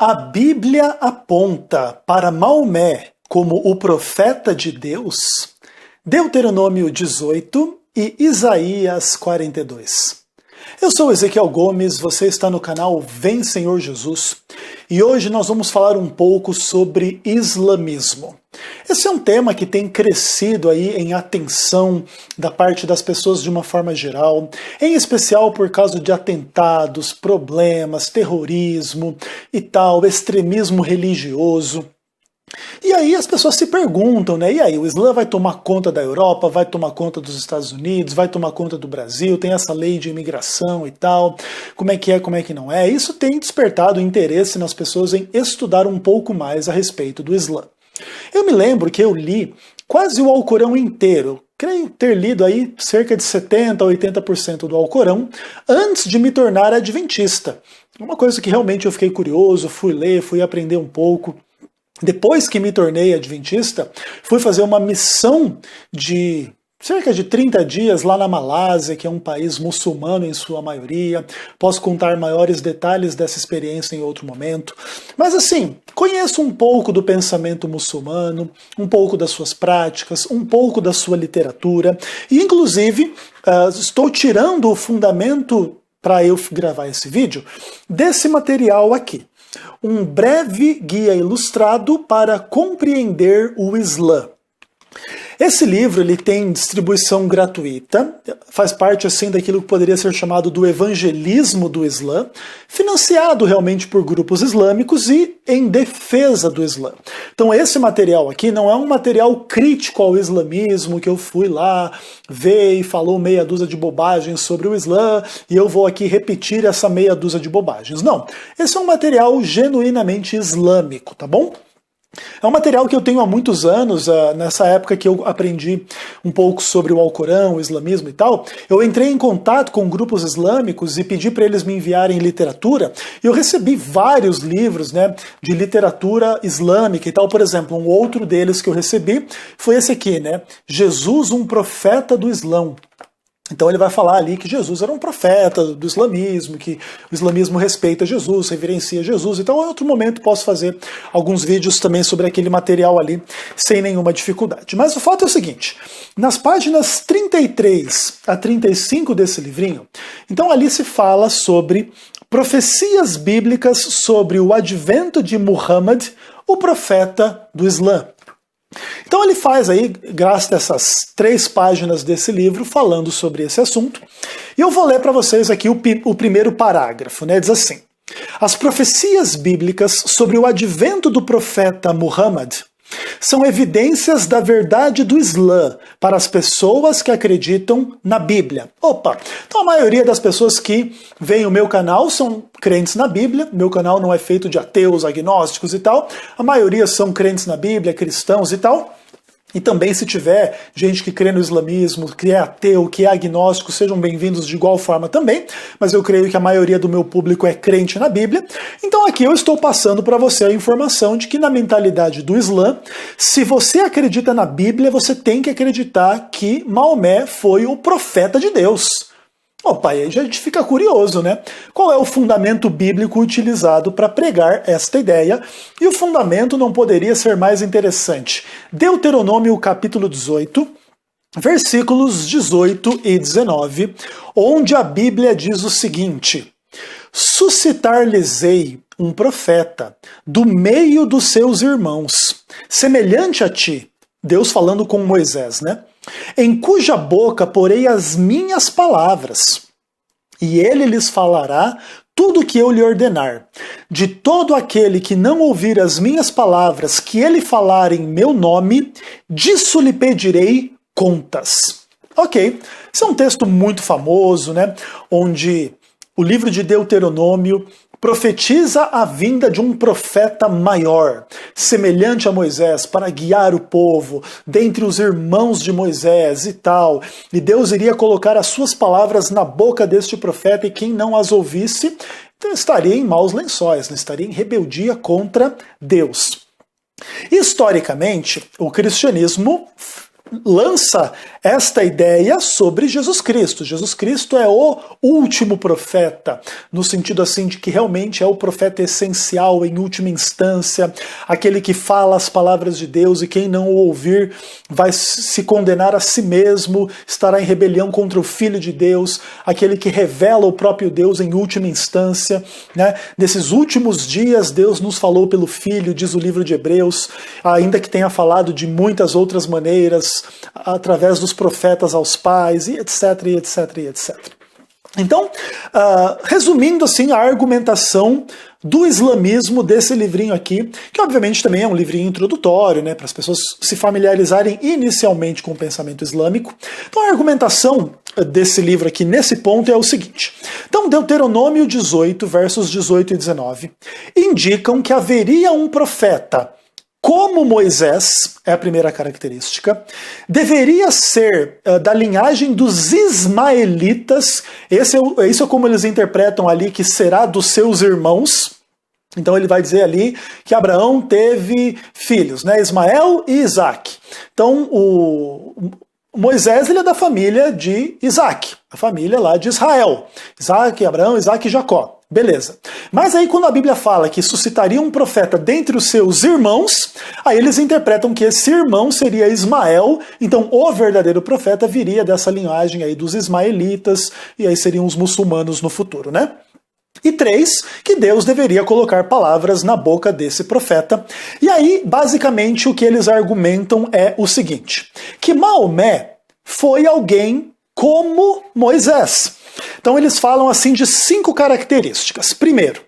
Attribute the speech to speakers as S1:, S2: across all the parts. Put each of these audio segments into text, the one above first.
S1: A Bíblia aponta para Maomé como o profeta de Deus? Deuteronômio 18 e Isaías 42. Eu sou Ezequiel Gomes, você está no canal Vem Senhor Jesus, e hoje nós vamos falar um pouco sobre islamismo. Esse é um tema que tem crescido aí em atenção da parte das pessoas de uma forma geral, em especial por causa de atentados, problemas, terrorismo e tal, extremismo religioso. E aí as pessoas se perguntam, né? E aí, o Islã vai tomar conta da Europa, vai tomar conta dos Estados Unidos, vai tomar conta do Brasil, tem essa lei de imigração e tal, como é que não é? Isso tem despertado interesse nas pessoas em estudar um pouco mais a respeito do Islã. Eu me lembro que eu li quase o Alcorão inteiro, creio ter lido aí cerca de 70% a 80% do Alcorão, antes de me tornar adventista. Uma coisa que realmente eu fiquei curioso, fui ler, fui aprender um pouco. Depois que me tornei adventista, fui fazer uma missão de cerca de 30 dias lá na Malásia, que é um país muçulmano em sua maioria. Posso contar maiores detalhes dessa experiência em outro momento. Mas assim, conheço um pouco do pensamento muçulmano, um pouco das suas práticas, um pouco da sua literatura. E inclusive, estou tirando o fundamento para eu gravar esse vídeo desse material aqui. Um breve guia ilustrado para compreender o Islã. Esse livro ele tem distribuição gratuita, faz parte assim daquilo que poderia ser chamado do evangelismo do Islã, financiado realmente por grupos islâmicos e em defesa do Islã. Então esse material aqui não é um material crítico ao islamismo, que eu fui lá ver e falou meia dúzia de bobagens sobre o Islã e eu vou aqui repetir essa meia dúzia de bobagens. Não, esse é um material genuinamente islâmico, tá bom? É um material que eu tenho há muitos anos, nessa época que eu aprendi um pouco sobre o Alcorão, o islamismo e tal, eu entrei em contato com grupos islâmicos e pedi para eles me enviarem literatura, e eu recebi vários livros, né, de literatura islâmica e tal. Por exemplo, um outro deles que eu recebi foi esse aqui, né, Jesus, um profeta do Islã. Então ele vai falar ali que Jesus era um profeta do islamismo, que o islamismo respeita Jesus, reverencia Jesus. Então em outro momento posso fazer alguns vídeos também sobre aquele material ali, sem nenhuma dificuldade. Mas o fato é o seguinte, nas páginas 33 a 35 desse livrinho, então ali se fala sobre profecias bíblicas sobre o advento de Muhammad, o profeta do Islã. Então ele faz aí, graças a essas 3 páginas desse livro, falando sobre esse assunto. E eu vou ler para vocês aqui o primeiro parágrafo, né? Diz assim: as profecias bíblicas sobre o advento do profeta Muhammad são evidências da verdade do Islã para as pessoas que acreditam na Bíblia. Opa! Então a maioria das pessoas que veem o meu canal são crentes na Bíblia. Meu canal não é feito de ateus, agnósticos e tal. A maioria são crentes na Bíblia, cristãos e tal. E também, se tiver gente que crê no islamismo, que é ateu, que é agnóstico, sejam bem-vindos de igual forma também, mas eu creio que a maioria do meu público é crente na Bíblia. Então aqui eu estou passando para você a informação de que na mentalidade do Islã, se você acredita na Bíblia, você tem que acreditar que Maomé foi o profeta de Deus. Opa, aí a gente fica curioso, né? Qual é o fundamento bíblico utilizado para pregar esta ideia? E o fundamento não poderia ser mais interessante. Deuteronômio capítulo 18, versículos 18 e 19, onde a Bíblia diz o seguinte: suscitar-lhes-ei um profeta do meio dos seus irmãos, semelhante a ti, Deus falando com Moisés, né? Em cuja boca porei as minhas palavras, e ele lhes falará tudo o que eu lhe ordenar. De todo aquele que não ouvir as minhas palavras que ele falar em meu nome, disso lhe pedirei contas. Ok, esse é um texto muito famoso, né? Onde o livro de Deuteronômio profetiza a vinda de um profeta maior, semelhante a Moisés, para guiar o povo dentre os irmãos de Moisés e tal. E Deus iria colocar as suas palavras na boca deste profeta, e quem não as ouvisse estaria em maus lençóis, estaria em rebeldia contra Deus. Historicamente, o cristianismo lança esta ideia sobre Jesus Cristo. Jesus Cristo é o último profeta, no sentido assim de que realmente é o profeta essencial em última instância, aquele que fala as palavras de Deus e quem não o ouvir vai se condenar a si mesmo, estará em rebelião contra o Filho de Deus, aquele que revela o próprio Deus em última instância, né? Nesses últimos dias Deus nos falou pelo Filho, diz o livro de Hebreus, ainda que tenha falado de muitas outras maneiras, através dos profetas aos pais, e etc, e etc, e etc. Então, resumindo assim a argumentação do islamismo desse livrinho aqui, que obviamente também é um livrinho introdutório, né, para as pessoas se familiarizarem inicialmente com o pensamento islâmico. Então a argumentação desse livro aqui nesse ponto é o seguinte. Então Deuteronômio 18, versos 18 e 19, indicam que haveria um profeta como Moisés, é a primeira característica, deveria ser da linhagem dos ismaelitas, isso é como eles interpretam ali, que será dos seus irmãos. Então ele vai dizer ali que Abraão teve filhos, né, Ismael e Isaac. Então o Moisés ele é da família de Isaac, a família lá de Israel. Isaac, Abraão, Isaac e Jacó. Beleza. Mas aí quando a Bíblia fala que suscitaria um profeta dentre os seus irmãos, aí eles interpretam que esse irmão seria Ismael, então o verdadeiro profeta viria dessa linhagem aí dos ismaelitas, e aí seriam os muçulmanos no futuro, né? E 3, que Deus deveria colocar palavras na boca desse profeta. E aí, basicamente, o que eles argumentam é o seguinte, que Maomé foi alguém como Moisés. Então eles falam assim de 5 características. Primeiro,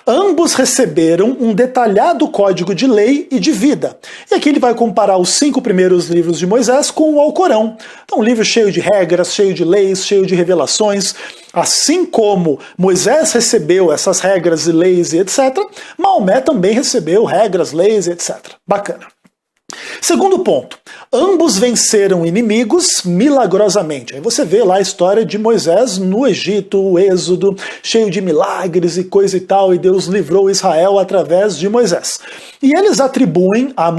S1: ambos receberam um detalhado código de lei e de vida. E aqui ele vai comparar os 5 primeiros livros de Moisés com o Alcorão. Então um livro cheio de regras, cheio de leis, cheio de revelações. Assim como Moisés recebeu essas regras e leis e etc., Maomé também recebeu regras, leis e etc. Bacana. Segundo ponto, ambos venceram inimigos milagrosamente. Aí você vê lá a história de Moisés no Egito, o Êxodo, cheio de milagres e coisa e tal, e Deus livrou Israel através de Moisés. E eles atribuem a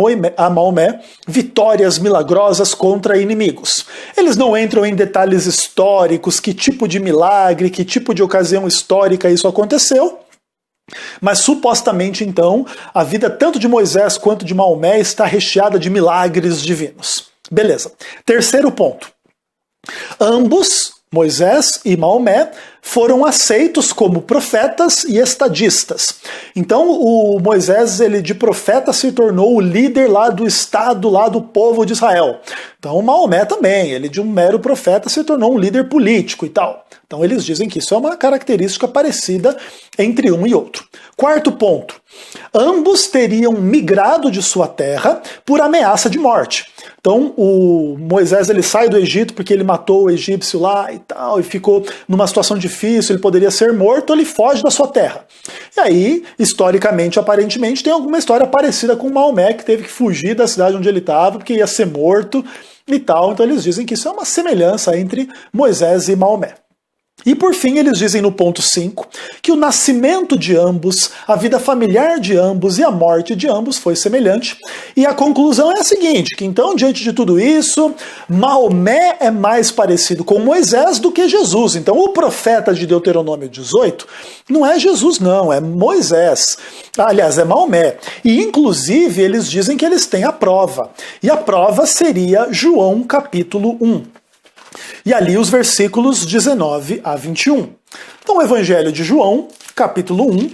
S1: Maomé vitórias milagrosas contra inimigos. Eles não entram em detalhes históricos, que tipo de milagre, que tipo de ocasião histórica isso aconteceu, mas supostamente então a vida tanto de Moisés quanto de Maomé está recheada de milagres divinos. Beleza. Terceiro ponto. Ambos, Moisés e Maomé, foram aceitos como profetas e estadistas. Então o Moisés, ele de profeta se tornou o líder lá do estado, lá do povo de Israel. Então o Maomé também, ele de um mero profeta se tornou um líder político e tal. Então eles dizem que isso é uma característica parecida entre um e outro. Quarto ponto. Ambos teriam migrado de sua terra por ameaça de morte. Então o Moisés ele sai do Egito porque ele matou o egípcio lá e tal, e ficou numa situação difícil, ele poderia ser morto, ele foge da sua terra. E aí, historicamente, aparentemente, tem alguma história parecida com Maomé, que teve que fugir da cidade onde ele estava, porque ia ser morto e tal. Então eles dizem que isso é uma semelhança entre Moisés e Maomé. E por fim eles dizem no ponto 5 que o nascimento de ambos, a vida familiar de ambos e a morte de ambos foi semelhante. E a conclusão é a seguinte, que então diante de tudo isso, Maomé é mais parecido com Moisés do que Jesus. Então o profeta de Deuteronômio 18 não é Jesus não, é Moisés. Aliás, é Maomé. E inclusive eles dizem que eles têm a prova. E a prova seria João capítulo 1. E ali os versículos 19 a 21. Então o Evangelho de João, capítulo 1,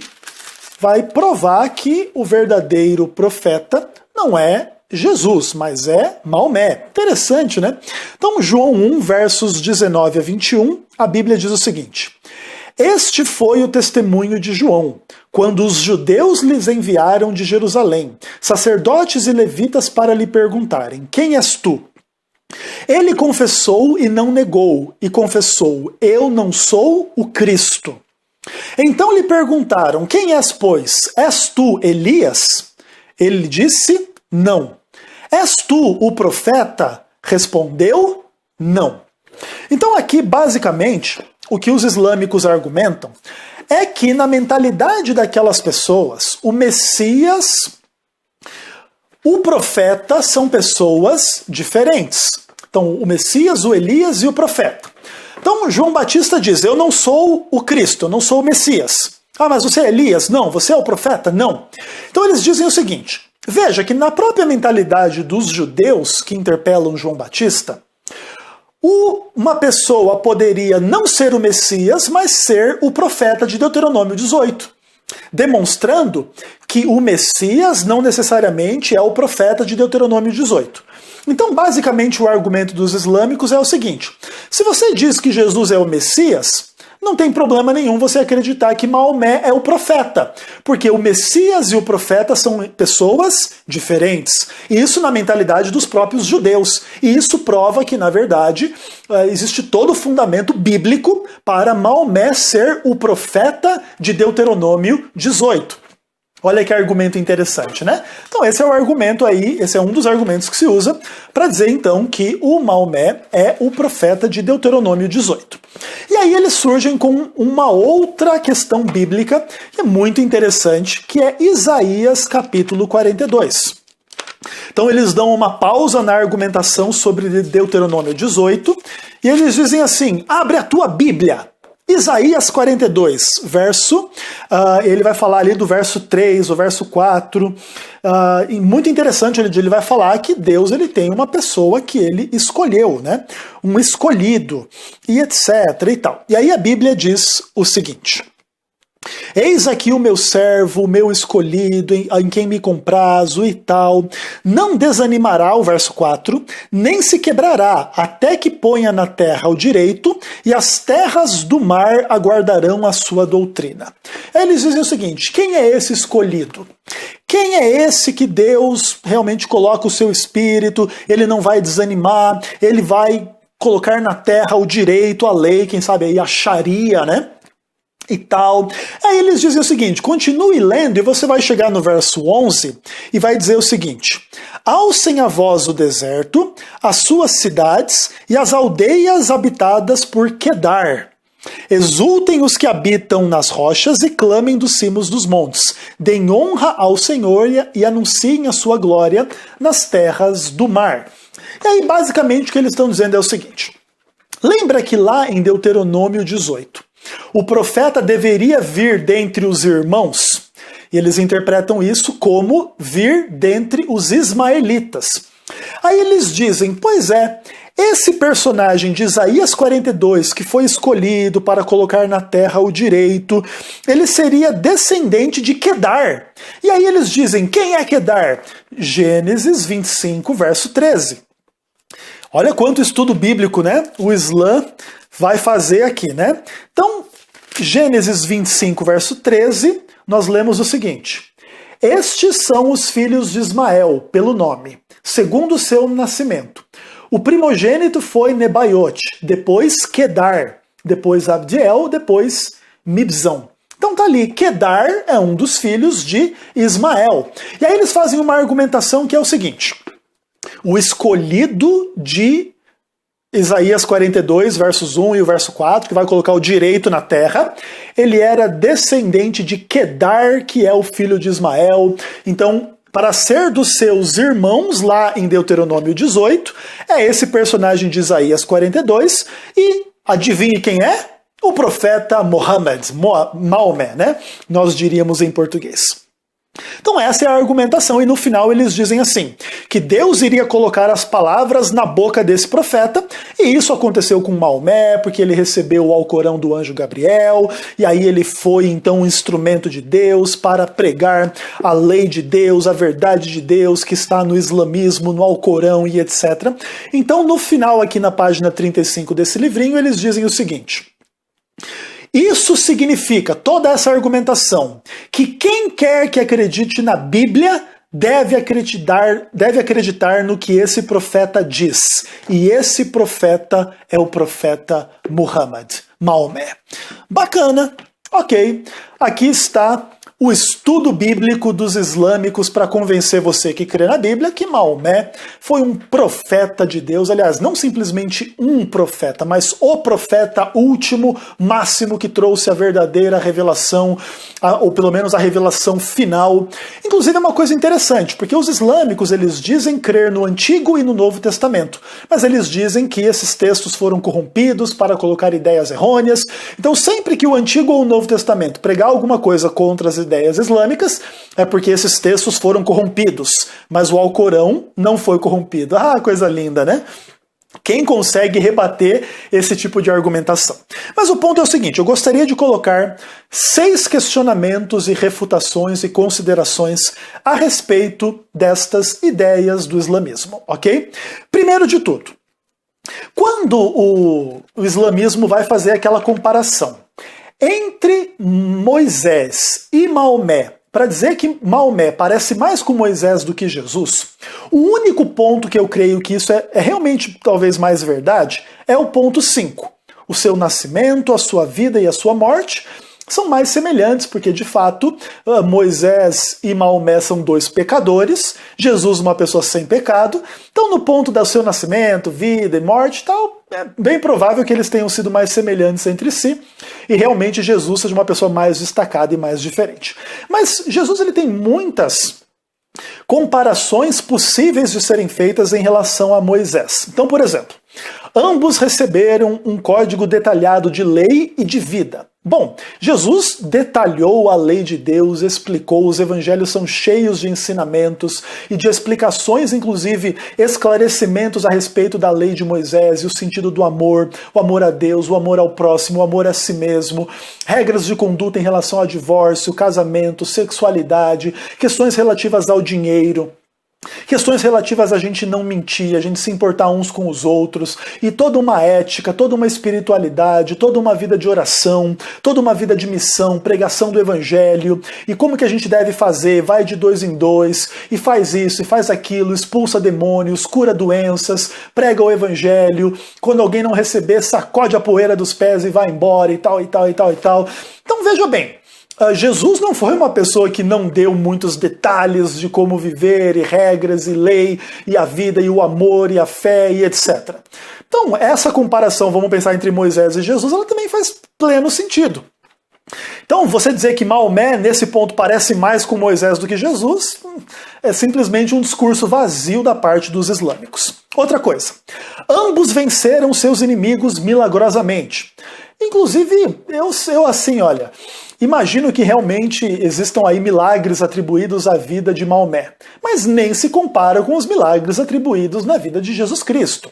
S1: vai provar que o verdadeiro profeta não é Jesus, mas é Maomé. Interessante, né? Então João 1, versos 19 a 21, a Bíblia diz o seguinte: Este foi o testemunho de João, quando os judeus lhes enviaram de Jerusalém, sacerdotes e levitas para lhe perguntarem, quem és tu? Ele confessou e não negou, e confessou, eu não sou o Cristo. Então lhe perguntaram, quem és, pois? És tu Elias? Ele disse, não. És tu o profeta? Respondeu, não. Então aqui, basicamente, o que os islâmicos argumentam é que na mentalidade daquelas pessoas, o Messias O profeta são pessoas diferentes. Então, o Messias, o Elias e o profeta. Então, João Batista diz, eu não sou o Cristo, eu não sou o Messias. Ah, mas você é Elias? Não. Você é o profeta? Não. Então, eles dizem o seguinte, veja que na própria mentalidade dos judeus que interpelam João Batista, uma pessoa poderia não ser o Messias, mas ser o profeta de Deuteronômio 18, demonstrando que o Messias não necessariamente é o profeta de Deuteronômio 18. Então, basicamente, o argumento dos islâmicos é o seguinte, se você diz que Jesus é o Messias, não tem problema nenhum você acreditar que Maomé é o profeta, porque o Messias e o profeta são pessoas diferentes. E isso na mentalidade dos próprios judeus. E isso prova que, na verdade, existe todo o fundamento bíblico para Maomé ser o profeta de Deuteronômio 18. Olha que argumento interessante, né? Então esse é o argumento aí, esse é um dos argumentos que se usa para dizer então que o Maomé é o profeta de Deuteronômio 18. E aí eles surgem com uma outra questão bíblica que é muito interessante, que é Isaías capítulo 42. Então eles dão uma pausa na argumentação sobre Deuteronômio 18 e eles dizem assim, abre a tua Bíblia. Isaías 42, ele vai falar ali do verso 3, o verso 4, e muito interessante, ele vai falar que Deus ele tem uma pessoa que ele escolheu, né? Um escolhido, e etc. e tal. E aí a Bíblia diz o seguinte, eis aqui o meu servo, o meu escolhido, em quem me comprazo e tal. Não desanimará, o verso 4, nem se quebrará, até que ponha na terra o direito, e as terras do mar aguardarão a sua doutrina. Aí eles dizem o seguinte, quem é esse escolhido? Quem é esse que Deus realmente coloca o seu espírito, ele não vai desanimar, ele vai colocar na terra o direito, a lei, quem sabe aí a Sharia, né? E tal. Aí eles dizem o seguinte, continue lendo e você vai chegar no verso 11 e vai dizer o seguinte, alcem a voz o deserto, as suas cidades e as aldeias habitadas por Quedar. Exultem os que habitam nas rochas e clamem dos cimos dos montes. Deem honra ao Senhor e anunciem a sua glória nas terras do mar. E aí basicamente o que eles estão dizendo é o seguinte, lembra que lá em Deuteronômio 18, o profeta deveria vir dentre os irmãos, e eles interpretam isso como vir dentre os ismaelitas. Aí eles dizem, pois é, esse personagem de Isaías 42, que foi escolhido para colocar na terra o direito, ele seria descendente de Quedar. E aí eles dizem, quem é Quedar? Gênesis 25, verso 13. Olha quanto estudo bíblico, né? O Islã vai fazer aqui, né? Então, Gênesis 25, verso 13, nós lemos o seguinte, estes são os filhos de Ismael, pelo nome, segundo o seu nascimento. O primogênito foi Nebaiote, depois Quedar, depois Abdiel, depois Mibzão. Então tá ali, Quedar é um dos filhos de Ismael. E aí eles fazem uma argumentação que é o seguinte, o escolhido de Isaías 42, versos 1 e o verso 4, que vai colocar o direito na terra, ele era descendente de Quedar, que é o filho de Ismael. Então, para ser dos seus irmãos, lá em Deuteronômio 18, é esse personagem de Isaías 42, e adivinhe quem é? O profeta Mohammed, Maomé, né? Nós diríamos em português. Então essa é a argumentação, e no final eles dizem assim, que Deus iria colocar as palavras na boca desse profeta, e isso aconteceu com Maomé, porque ele recebeu o Alcorão do anjo Gabriel, e aí ele foi então um instrumento de Deus para pregar a lei de Deus, a verdade de Deus que está no islamismo, no Alcorão e etc. Então no final aqui na página 35 desse livrinho eles dizem o seguinte, isso significa, toda essa argumentação, que quem quer que acredite na Bíblia deve acreditar no que esse profeta diz. E esse profeta é o profeta Muhammad, Maomé. Bacana, ok. Aqui está o estudo bíblico dos islâmicos para convencer você que crê na Bíblia que Maomé foi um profeta de Deus. Aliás, não simplesmente um profeta, mas o profeta último, máximo, que trouxe a verdadeira revelação, ou pelo menos a revelação final. Inclusive é uma coisa interessante, porque os islâmicos eles dizem crer no Antigo e no Novo Testamento, mas eles dizem que esses textos foram corrompidos para colocar ideias errôneas. Então sempre que o Antigo ou o Novo Testamento pregar alguma coisa contra as ideias islâmicas, é porque esses textos foram corrompidos, mas o Alcorão não foi corrompido. Ah, coisa linda, né? Quem consegue rebater esse tipo de argumentação? Mas o ponto é o seguinte, eu gostaria de colocar 6 questionamentos e refutações e considerações a respeito destas ideias do islamismo, ok? Primeiro de tudo, quando o islamismo vai fazer aquela comparação entre Moisés e Maomé, para dizer que Maomé parece mais com Moisés do que Jesus, o único ponto que eu creio que isso é realmente talvez mais verdade é o ponto 5. O seu nascimento, a sua vida e a sua morte são mais semelhantes, porque de fato Moisés e Maomé são 2 pecadores, Jesus uma pessoa sem pecado, então no ponto do seu nascimento, vida e morte tal, é bem provável que eles tenham sido mais semelhantes entre si, e realmente Jesus seja uma pessoa mais destacada e mais diferente. Mas Jesus ele tem muitas comparações possíveis de serem feitas em relação a Moisés. Então, por exemplo, ambos receberam um código detalhado de lei e de vida. Bom, Jesus detalhou a lei de Deus, explicou, os evangelhos são cheios de ensinamentos e de explicações, inclusive esclarecimentos a respeito da lei de Moisés e o sentido do amor, o amor a Deus, o amor ao próximo, o amor a si mesmo, regras de conduta em relação ao divórcio, casamento, sexualidade, questões relativas ao dinheiro, questões relativas a gente não mentir, a gente se importar uns com os outros, e toda uma ética, toda uma espiritualidade, toda uma vida de oração, toda uma vida de missão, pregação do evangelho, e como que a gente deve fazer, vai de 2 em 2, e faz isso, e faz aquilo, expulsa demônios, cura doenças, prega o evangelho, quando alguém não receber, sacode a poeira dos pés e vai embora, e tal, e tal, e tal, e tal. Então veja bem, Jesus não foi uma pessoa que não deu muitos detalhes de como viver, e regras, e lei, e a vida, e o amor, e a fé, e etc. Então, essa comparação, vamos pensar entre Moisés e Jesus, ela também faz pleno sentido. Então, você dizer que Maomé, nesse ponto, parece mais com Moisés do que Jesus, é simplesmente um discurso vazio da parte dos islâmicos. Outra coisa, ambos venceram seus inimigos milagrosamente. Inclusive, eu assim, olha, imagino que realmente existam aí milagres atribuídos à vida de Maomé, mas nem se compara com os milagres atribuídos na vida de Jesus Cristo.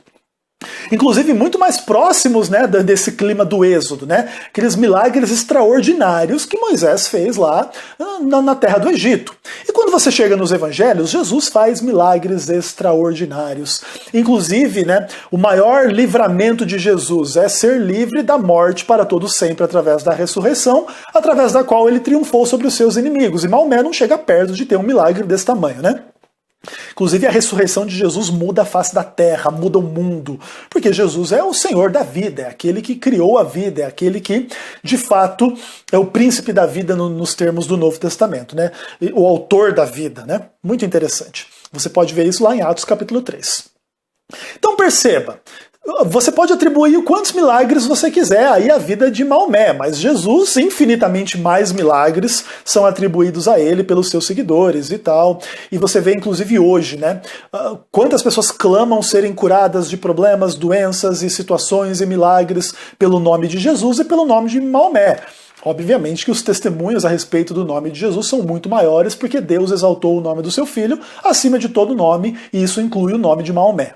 S1: Inclusive muito mais próximos, né, desse clima do Êxodo, né? Aqueles milagres extraordinários que Moisés fez lá na terra do Egito. E quando você chega nos evangelhos, Jesus faz milagres extraordinários. Inclusive, né, o maior livramento de Jesus é ser livre da morte para todo sempre através da ressurreição, através da qual ele triunfou sobre os seus inimigos. E Maomé não chega perto de ter um milagre desse tamanho, né? Inclusive a ressurreição de Jesus muda a face da terra, muda o mundo, porque Jesus é o Senhor da vida, é aquele que criou a vida, é aquele que, de fato, é o príncipe da vida nos termos do Novo Testamento, né? O autor da vida, né? Muito interessante. Você pode ver isso lá em Atos capítulo 3. Então perceba, você pode atribuir quantos milagres você quiser aí à vida de Maomé, mas Jesus, infinitamente mais milagres são atribuídos a ele pelos seus seguidores e tal. E você vê inclusive hoje, né, quantas pessoas clamam serem curadas de problemas, doenças e situações e milagres pelo nome de Jesus e pelo nome de Maomé. Obviamente que os testemunhos a respeito do nome de Jesus são muito maiores porque Deus exaltou o nome do seu filho acima de todo nome, e isso inclui o nome de Maomé.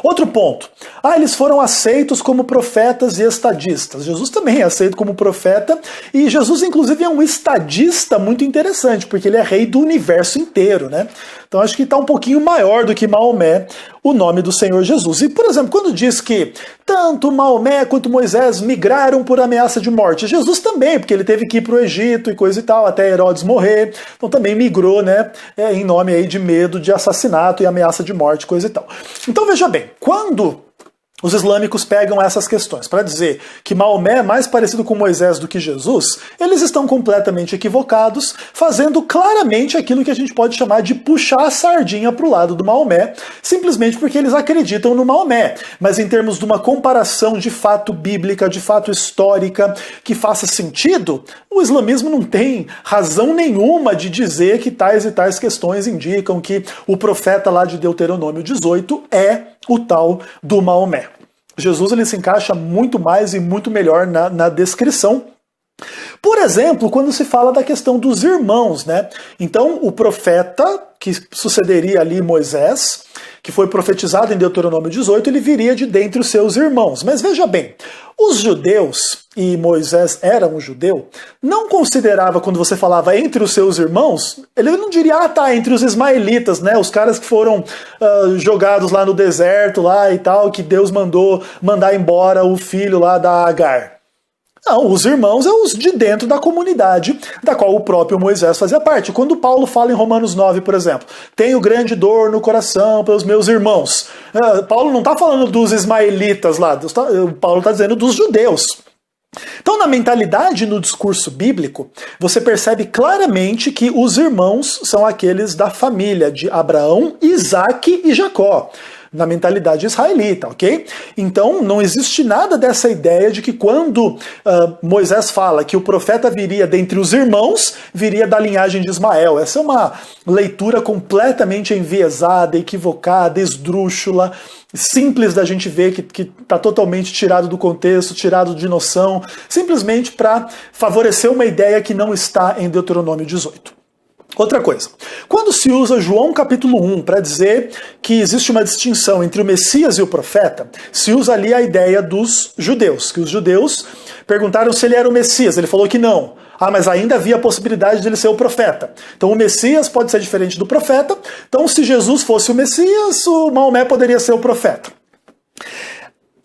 S1: Outro ponto. Eles foram aceitos como profetas e estadistas. Jesus também é aceito como profeta, e Jesus inclusive é um estadista muito interessante, porque ele é rei do universo inteiro, né? Então acho que está um pouquinho maior do que Maomé, o nome do Senhor Jesus. E, por exemplo, quando diz que tanto Maomé quanto Moisés migraram por ameaça de morte, Jesus também, porque ele teve que ir para o Egito e coisa e tal, até Herodes morrer, então também migrou, né, em nome aí de medo de assassinato e ameaça de morte, coisa e tal. Então veja bem, quando os islâmicos pegam essas questões para dizer que Maomé é mais parecido com Moisés do que Jesus, eles estão completamente equivocados, fazendo claramente aquilo que a gente pode chamar de puxar a sardinha para o lado do Maomé, simplesmente porque eles acreditam no Maomé. Mas em termos de uma comparação de fato bíblica, de fato histórica, que faça sentido, o islamismo não tem razão nenhuma de dizer que tais e tais questões indicam que o profeta lá de Deuteronômio 18 é o tal do Maomé. Jesus ele se encaixa muito mais e muito melhor na descrição. Por exemplo, quando se fala da questão dos irmãos, né? Então, o profeta que sucederia ali Moisés, que foi profetizado em Deuteronômio 18, ele viria de dentre os seus irmãos. Mas veja bem, os judeus, e Moisés era um judeu, não considerava, quando você falava entre os seus irmãos, ele não diria, entre os ismaelitas, né? Os caras que foram jogados lá no deserto lá e tal, que Deus mandar embora o filho lá da Agar. Não, os irmãos são os de dentro da comunidade da qual o próprio Moisés fazia parte. Quando Paulo fala em Romanos 9, por exemplo, tenho grande dor no coração pelos meus irmãos. Paulo não está falando dos ismaelitas lá, Paulo está dizendo dos judeus. Então, na mentalidade, no discurso bíblico, você percebe claramente que os irmãos são aqueles da família de Abraão, Isaque e Jacó. Na mentalidade israelita, ok? Então, não existe nada dessa ideia de que quando Moisés fala que o profeta viria dentre os irmãos, viria da linhagem de Ismael. Essa é uma leitura completamente enviesada, equivocada, esdrúxula, simples da gente ver que está totalmente tirado do contexto, tirado de noção, simplesmente para favorecer uma ideia que não está em Deuteronômio 18. Outra coisa, quando se usa João capítulo 1 para dizer que existe uma distinção entre o Messias e o profeta, se usa ali a ideia dos judeus, que os judeus perguntaram se ele era o Messias, ele falou que não. Mas ainda havia a possibilidade de ele ser o profeta. Então o Messias pode ser diferente do profeta, então se Jesus fosse o Messias, o Maomé poderia ser o profeta.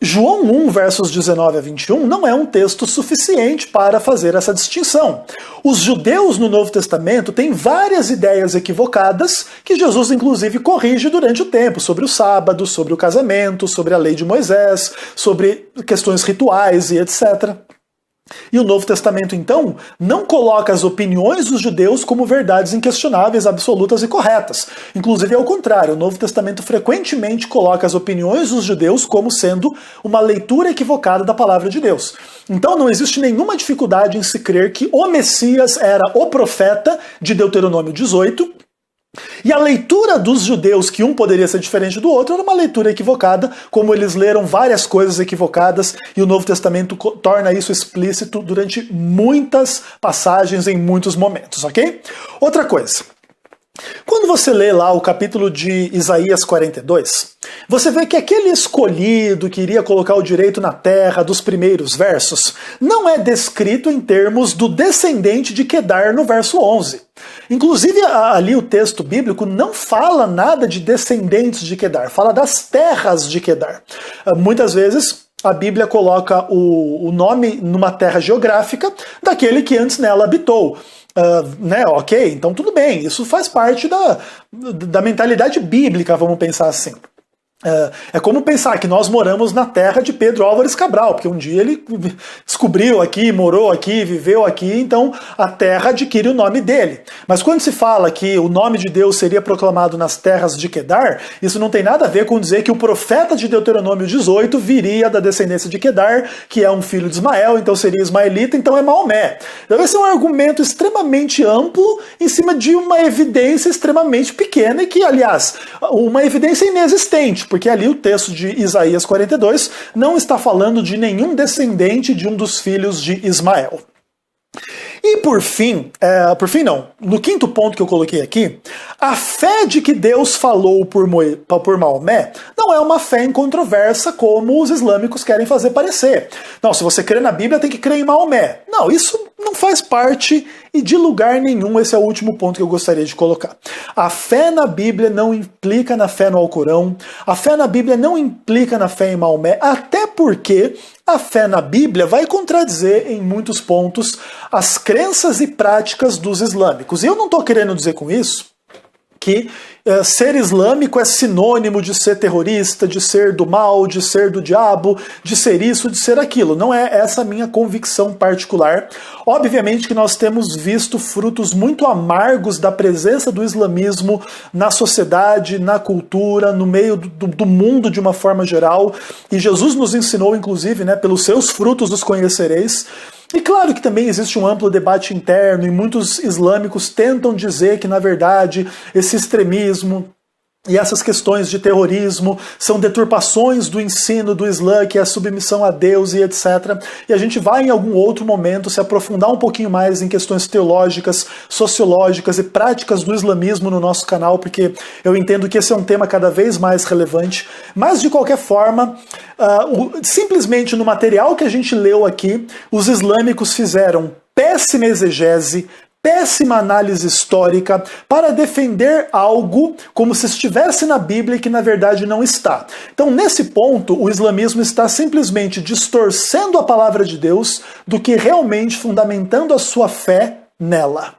S1: João 1, versos 19 a 21, não é um texto suficiente para fazer essa distinção. Os judeus no Novo Testamento têm várias ideias equivocadas que Jesus, inclusive, corrige durante o tempo, sobre o sábado, sobre o casamento, sobre a lei de Moisés, sobre questões rituais e etc. E o Novo Testamento, então, não coloca as opiniões dos judeus como verdades inquestionáveis, absolutas e corretas. Inclusive, ao contrário, o Novo Testamento frequentemente coloca as opiniões dos judeus como sendo uma leitura equivocada da palavra de Deus. Então, não existe nenhuma dificuldade em se crer que o Messias era o profeta de Deuteronômio 18, e a leitura dos judeus, que um poderia ser diferente do outro, era uma leitura equivocada, como eles leram várias coisas equivocadas, e o Novo Testamento torna isso explícito durante muitas passagens, em muitos momentos, ok? Outra coisa, quando você lê lá o capítulo de Isaías 42, você vê que aquele escolhido que iria colocar o direito na terra dos primeiros versos não é descrito em termos do descendente de Quedar no verso 11. Inclusive, ali o texto bíblico não fala nada de descendentes de Quedar, fala das terras de Quedar. Muitas vezes a Bíblia coloca o nome numa terra geográfica daquele que antes nela habitou. Ok, então tudo bem, isso faz parte da mentalidade bíblica, vamos pensar assim. É como pensar que nós moramos na terra de Pedro Álvares Cabral, porque um dia ele descobriu aqui, morou aqui, viveu aqui, então a terra adquire o nome dele. Mas quando se fala que o nome de Deus seria proclamado nas terras de Quedar, isso não tem nada a ver com dizer que o profeta de Deuteronômio 18 viria da descendência de Quedar, que é um filho de Ismael, então seria ismaelita, então é Maomé. Então esse é um argumento extremamente amplo em cima de uma evidência extremamente pequena e que, aliás, uma evidência inexistente, porque ali o texto de Isaías 42 não está falando de nenhum descendente de um dos filhos de Ismael. E por fim não, no quinto ponto que eu coloquei aqui, a fé de que Deus falou por Maomé não é uma fé incontroversa como os islâmicos querem fazer parecer. Não, se você crê na Bíblia tem que crer em Maomé. Não, isso não faz parte e de lugar nenhum, esse é o último ponto que eu gostaria de colocar. A fé na Bíblia não implica na fé no Alcorão, a fé na Bíblia não implica na fé em Maomé, até porque a fé na Bíblia vai contradizer em muitos pontos as crenças e práticas dos islâmicos. E eu não estou querendo dizer com isso que ser islâmico é sinônimo de ser terrorista, de ser do mal, de ser do diabo, de ser isso, de ser aquilo. Não é essa a minha convicção particular. Obviamente que nós temos visto frutos muito amargos da presença do islamismo na sociedade, na cultura, no meio do mundo de uma forma geral. E Jesus nos ensinou, inclusive, né, pelos seus frutos os conhecereis. E claro que também existe um amplo debate interno e muitos islâmicos tentam dizer que, na verdade, esse extremismo e essas questões de terrorismo são deturpações do ensino do Islã, que é a submissão a Deus e etc. E a gente vai em algum outro momento se aprofundar um pouquinho mais em questões teológicas, sociológicas e práticas do islamismo no nosso canal, porque eu entendo que esse é um tema cada vez mais relevante. Mas, de qualquer forma, simplesmente no material que a gente leu aqui, os islâmicos fizeram péssima exegese, péssima análise histórica para defender algo como se estivesse na Bíblia e que na verdade não está. Então, nesse ponto, o islamismo está simplesmente distorcendo a palavra de Deus do que realmente fundamentando a sua fé nela.